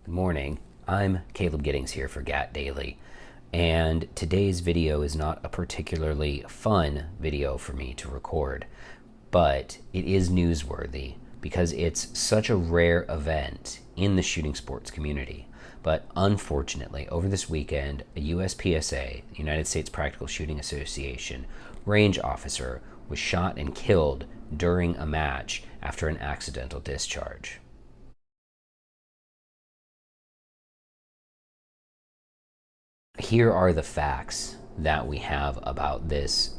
Good morning. I'm Caleb Giddings here for GAT Daily, and today's video is not a particularly fun video for me to record, but it is newsworthy because it's such a rare event in the shooting sports community. But unfortunately, over this weekend, a USPSA, United States Practical Shooting Association, range officer was shot and killed during a match after an accidental discharge. Here are the facts that we have about this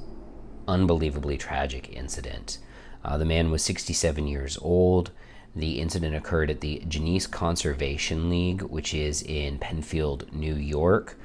unbelievably tragic incident. The man was 67 years old. The incident occurred at the Genesee Conservation League, which is in Penfield, New York,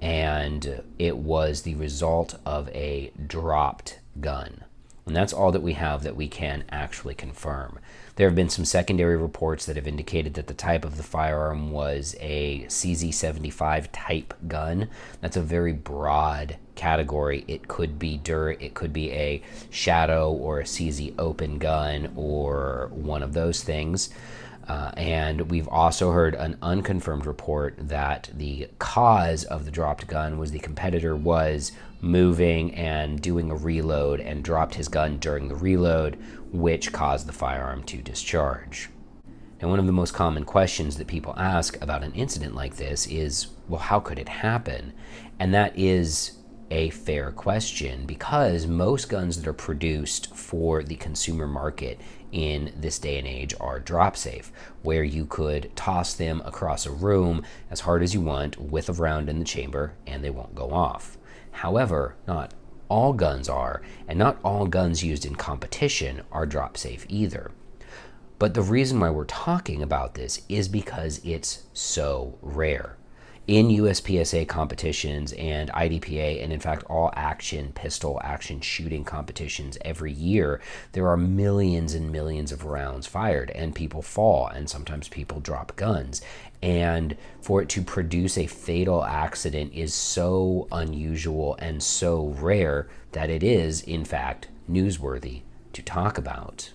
and it was the result of a dropped gun. And that's all that we have that we can actually confirm. There have been some secondary reports that have indicated that the type of the firearm was a CZ75 type gun. That's a very broad category. It could be dirt, it could be a shadow or a CZ open gun or one of those things. And we've also heard an unconfirmed report that the cause of the dropped gun was the competitor was moving and doing a reload and dropped his gun during the reload, which caused the firearm to discharge. Now, one of the most common questions that people ask about an incident like this is, well, how could it happen? And that is a fair question because most guns that are produced for the consumer market in this day and age are drop safe, where you could toss them across a room as hard as you want with a round in the chamber and they won't go off. However, not all guns are, and not all guns used in competition are drop safe either. But the reason why we're talking about this is because it's so rare. In USPSA competitions and IDPA, and in fact all action pistol action shooting competitions every year, there are millions and millions of rounds fired, and people fall, and sometimes people drop guns. And for it to produce a fatal accident is so unusual and so rare that it is, in fact, newsworthy to talk about.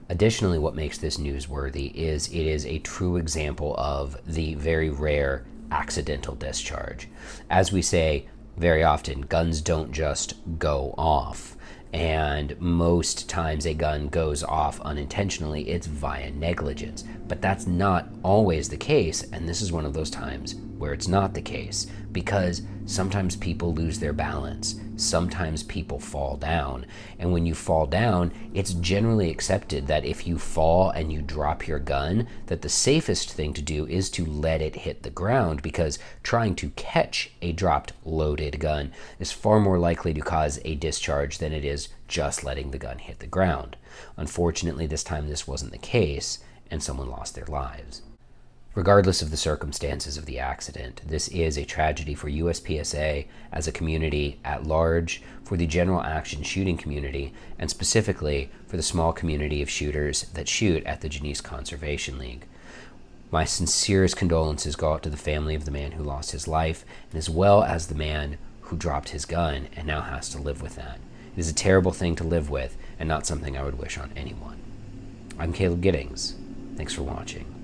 Additionally, what makes this newsworthy is it is a true example of the very rare accidental discharge. As we say very often, guns don't just go off, and most times a gun goes off unintentionally, it's via negligence. But that's not always the case, and this is one of those times where it's not the case, because sometimes people lose their balance, sometimes people fall down, and when you fall down, it's generally accepted that if you fall and you drop your gun, that the safest thing to do is to let it hit the ground, because trying to catch a dropped loaded gun is far more likely to cause a discharge than it is just letting the gun hit the ground. Unfortunately, this time this wasn't the case, and someone lost their lives. Regardless of the circumstances of the accident, this is a tragedy for USPSA as a community at large, for the general action shooting community, and specifically for the small community of shooters that shoot at the Genesee Conservation League. My sincerest condolences go out to the family of the man who lost his life, and as well as the man who dropped his gun and now has to live with that. It is a terrible thing to live with, and not something I would wish on anyone. I'm Caleb Giddings. Thanks for watching.